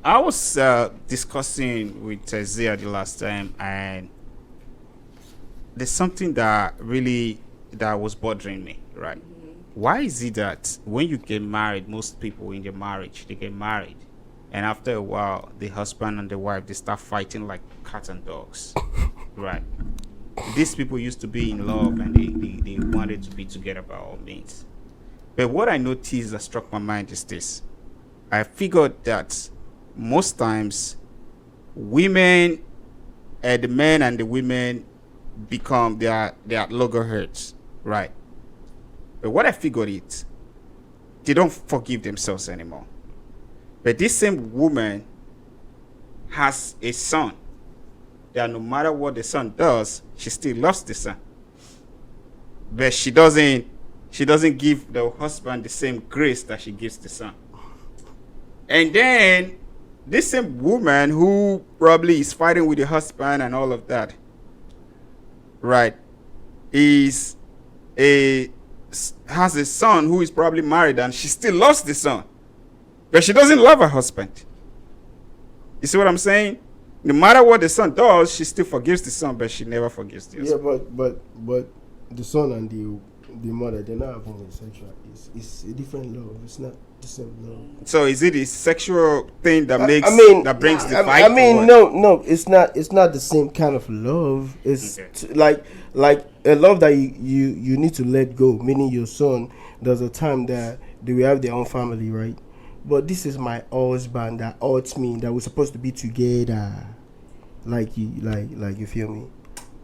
I was discussing with Zia the last time, and there's something that was bothering me, right? Why is it that when you get married, most people in their marriage, they get married, and after a while, the husband and the wife, they start fighting like cats and dogs, right? These people used to be in love, and they wanted to be together by all means. But what I noticed that struck my mind is this. I figured that most times women, the men and the women become their loggerheads, right? But what I figured it, they don't forgive themselves anymore. But this same woman has a son that no matter what the son does, she still loves the son. But she doesn't give the husband the same grace that she gives the son. And then this same woman who probably is fighting with the husband and all of that, right, is a has a son who is probably married, and she still loves the son, but she doesn't love her husband. You see what I'm saying? No matter what the son does, she still forgives the son, but she never forgives the Yeah, husband. but the son and the mother, they're not homosexual. It's a different love. It's not the same love. So is it a sexual thing that that brings the I fight? mean, no, it's not. It's not the same kind of love. It's Okay. like a love that you need to let go. Meaning your son. There's a time that they will have their own family, right? But this is my husband that hurts me. That we're supposed to be together. Like you feel me?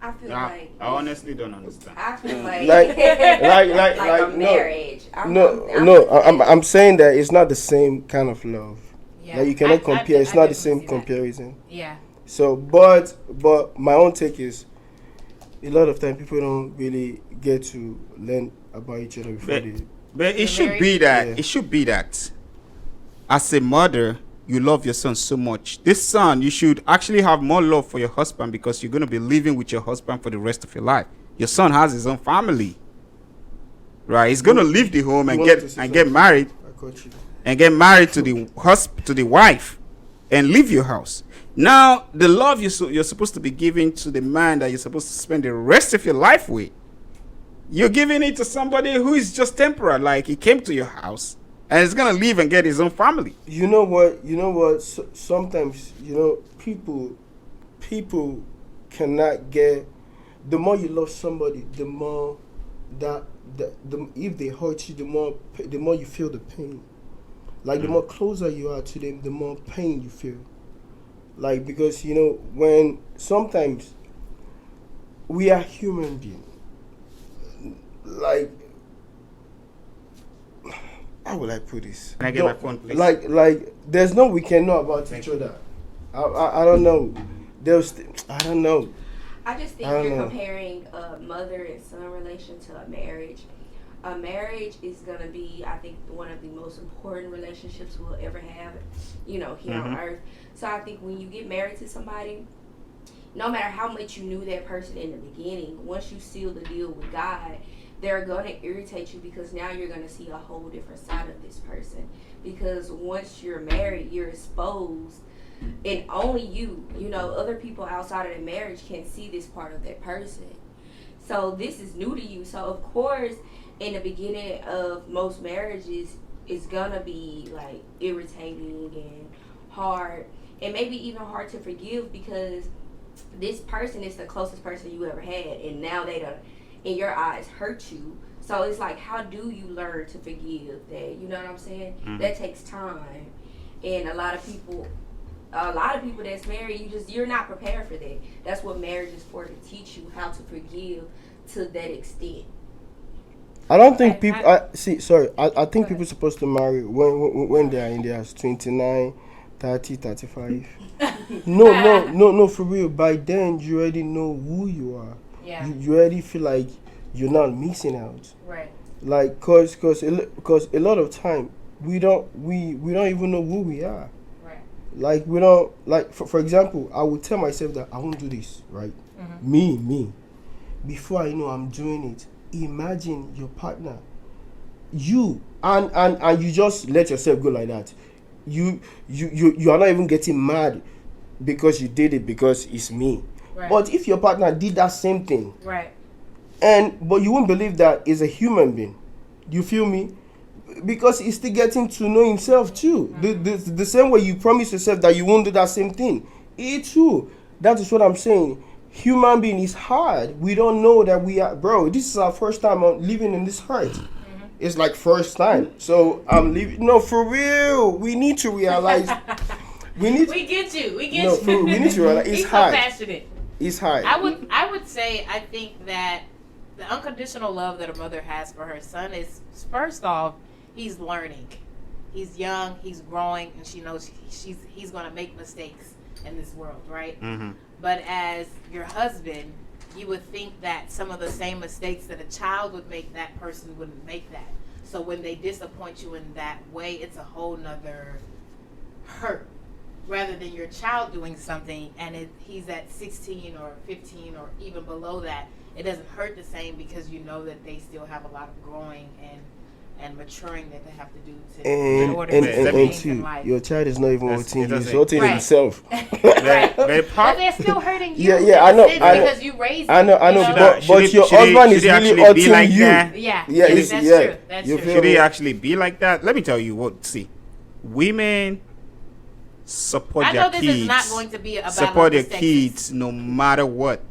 I feel I honestly don't understand. I feel like Like like a no. marriage. I'm saying that it's not the same kind of love. Yeah. Like you cannot compare. It's not the same definitely see that. comparison. Yeah. So, but my own take is a lot of time people don't really get to learn about each other before But, they. but You're it should married? be that Yeah. it should be that as a mother, you love your son so much. This son, you should actually have more love for your husband, because you're going to be living with your husband for the rest of your life. Your son has his own family, right? He's going to leave the home and You wanted to say get something? married I caught you. and get married to the wife and leave your house. Now, the love you're supposed to be giving to the man that you're supposed to spend the rest of your life with, you're giving it to somebody who is just temporary. Like, he came to your house and he's gonna leave and get his own family. You know what? Sometimes people cannot get. The more you love somebody, the more the if they hurt you, the more you feel the pain. Like the more closer you are to them, the more pain you feel. Like, because when sometimes we are human beings. Like, how will I put this? Can I get my phone, please? Like there's no we can know about each other. I don't know. I don't know. I just think I don't you're know. comparing a mother and son relation to a marriage. A marriage is gonna be, I think, one of the most important relationships we'll ever have, here on earth. So I think when you get married to somebody, no matter how much you knew that person in the beginning, once you seal the deal with God, they're going to irritate you, because now you're going to see a whole different side of this person. Because once you're married, you're exposed, and only other people outside of the marriage can see this part of that person. So this is new to you. So of course, in the beginning of most marriages, it's going to be like irritating and hard, and maybe even hard to forgive, because this person is the closest person you ever had, and now they don't, in your eyes, hurt you. So it's like, how do you learn to forgive that? You know what I'm saying? That takes time, and a lot of people that's married, you're not prepared for that. That's what marriage is for, to teach you how to forgive to that extent. I don't think people. I think people supposed to marry when they are in their 29, 30, 35. No, for real. By then, you already know who you are. Yeah. You already feel like you're not missing out. Right. Like, cause a lot of time we don't even know who we are. Right. Like, we don't, like, for example, I would tell myself that I won't do this, right? Me. Before I know I'm doing it, imagine your partner, you, and you just let yourself go like that. you are not even getting mad because you did it because it's me. Right. But if your partner did that same thing, Right. but you won't believe that is a human being. You feel me? Because he's still getting to know himself too. The same way you promise yourself that you won't do that same thing. It too. That is what I'm saying. Human being is hard. We don't know that we are, bro. This is our first time on living in this earth. It's like first time. So I'm living. No, for real. We need to realize. We get you. We get No, you. for real, we need to realize it's He's so hard. passionate. It's hard. I would say I think that the unconditional love that a mother has for her son is, first off, he's learning. He's young, he's growing, and she knows he's going to make mistakes in this world, right? Mm-hmm. But as your husband, you would think that some of the same mistakes that a child would make, that person wouldn't make that. So when they disappoint you in that way, it's a whole nother hurt. Rather than your child doing something and he's at 16 or 15 or even below that, it doesn't hurt the same because you know that they still have a lot of growing and maturing that they have to do in order to and things in too, life. your child is not even That's- hurting it you. He's doesn't- hurting Right. himself. Right. But But they're still hurting you. Yeah, yeah, I know, It's I know. because you raised I know, them, you but your husband is really hurting you. Yeah, Yeah, yes, it's- that's yeah. true. That's You true. feel Should me? it actually be like that? Let me tell you what. See, women support I their know this kids. is not going to be a battle support of their the sexes. kids no matter what.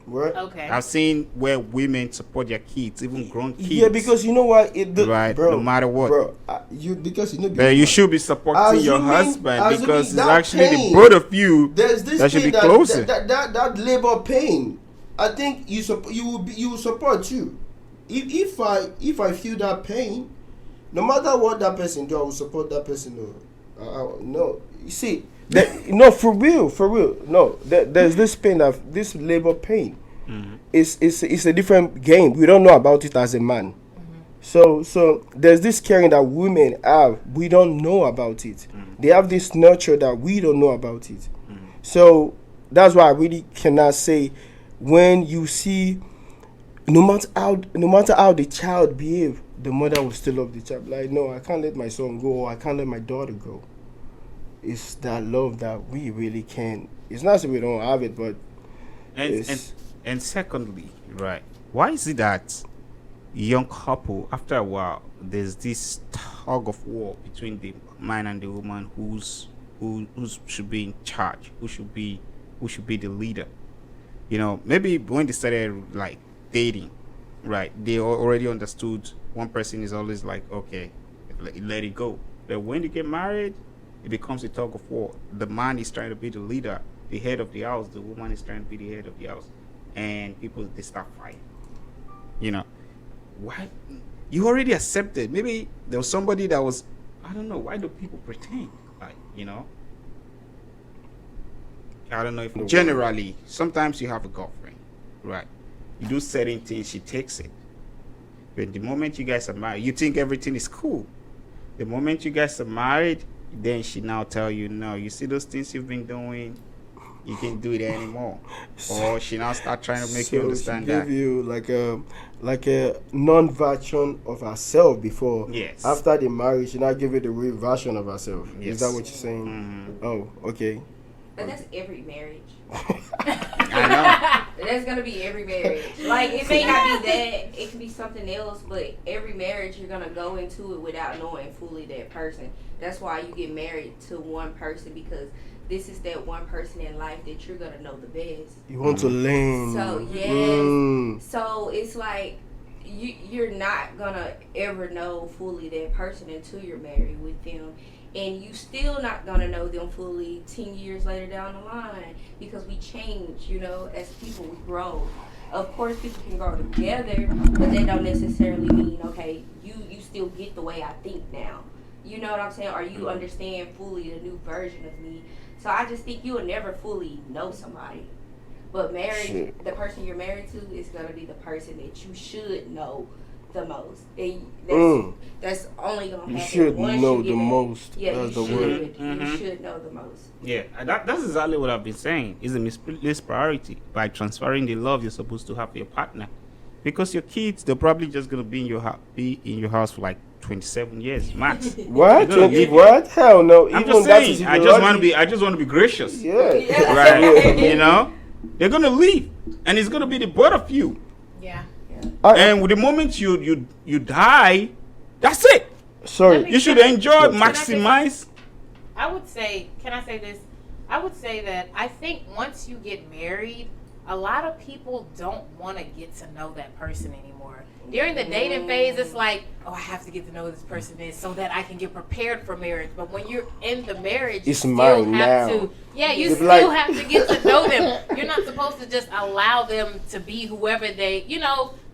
What? Okay. I've seen where women support their kids, even grown kids. Yeah, because you know what? Right, bro, no matter what. Bro, because you know. You should be supporting your Assuming- husband assuming because it's that actually pain- the both of you There's this that should be thing closer. that labor pain. I think you will support too. If I feel that pain, no matter what that person do, I will support that person. No, you see, no, for real. No, there's this pain this labor pain. Mm-hmm. It's a different game. We don't know about it as a man. So there's this caring that women have. We don't know about it. They have this nurture that we don't know about it. So that's why I really cannot say when you see no matter how the child behave, the mother will still love the child. Like, no, I can't let my son go, or I can't let my daughter go. It's that love that we really can. It's not that we don't have it, but And secondly, right, why is it that young couple, after a while, there's this tug of war between the man and the woman who should be in charge, who should be the leader? You know, maybe when they started like dating, right, they already understood one person is always like, okay, let it go. But when they get married, it becomes a tug of war. The man is trying to be the leader, the head of the house. The woman is trying to be the head of the house. And people, they start fighting. You know, why? You already accepted. Maybe there was somebody that was, I don't know, why do people pretend? Like, you know, I don't know if generally, sometimes you have a girlfriend, right? You do certain things, she takes it. But the moment you guys are married, you think everything is cool. The moment you guys are married, then she now tell you, no, you see those things you've been doing, you can't do it anymore. Or she now start trying to make you understand she that. give you like a non-version of herself before. Yes. After the marriage, she now give you the real version of herself. Yes. Is that what you're saying? Mhm. Oh, okay. But that's every marriage. I That's gonna be every marriage. Like, it may not be that, it could be something else, but every marriage you're gonna go into it without knowing fully that person. That's why you get married to one person, because this is that one person in life that you're gonna know the best. You want to learn. So yes, Mm. so it's like you're not gonna ever know fully that person until you're married with them, and you still not gonna know them fully 10 years later down the line, because we change, you know, as people, we grow. Of course, people can grow together, but that don't necessarily mean, okay, you still get the way I think now. You know what I'm saying? Or you understand fully the new version of me. So I just think you will never fully know somebody. But marriage, Shit. the person you're married to is going to be the person that you should know the most. And that's only going to You happen should once know you get the married. most. Yeah, That's you the should. word. You Mhm. should know the most. Yeah, and that's exactly what I've been saying. Is a misplaced priority by transferring the love you're supposed to have for your partner, because your kids, they're probably just gonna be in your house for like 27 years max. What? They're gonna leave you. What? Hell no. I'm Even just that is saying. if I you're just want to lucky. be. I just want to be gracious. Yeah. Right. You know, they're gonna leave, and it's gonna be the both of you. Yeah. And with the moment you die, that's it. Sorry. You should enjoy, Can I say- maximize. I would say, can I say this? I would say that I think once you get married, a lot of people don't want to get to know that person anymore. During the dating phase, it's like, oh, I have to get to know who this person is so that I can get prepared for marriage. But when you're in the marriage, you It's still mine have now. to, yeah, you They'd be still like- have to get to know them. You're not supposed to just allow them to be whoever they,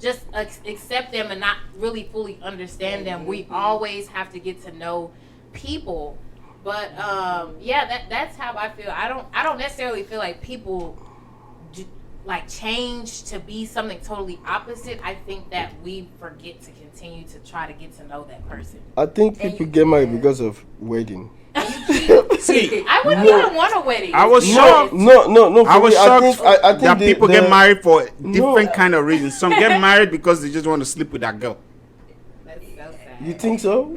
just accept them and not really fully understand them. We always have to get to know people. But that's how I feel. I don't necessarily feel like people change to be something totally opposite. I think that we forget to continue to try to get to know that person. I think people get married because of wedding. See, I wouldn't want a wedding. I was No, shocked. no. I was shocked I think that people get married for No. different kind of reasons. Some get married because they just want to sleep with that girl. That's so sad. You think so?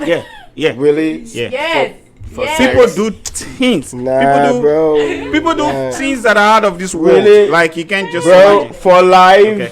Yeah. Really? Yeah. Yes. For yes. People do things. Nah, bro. People do Nah. things that are out of this world. Really? Like you can't just Bro, imagine. for life. Okay.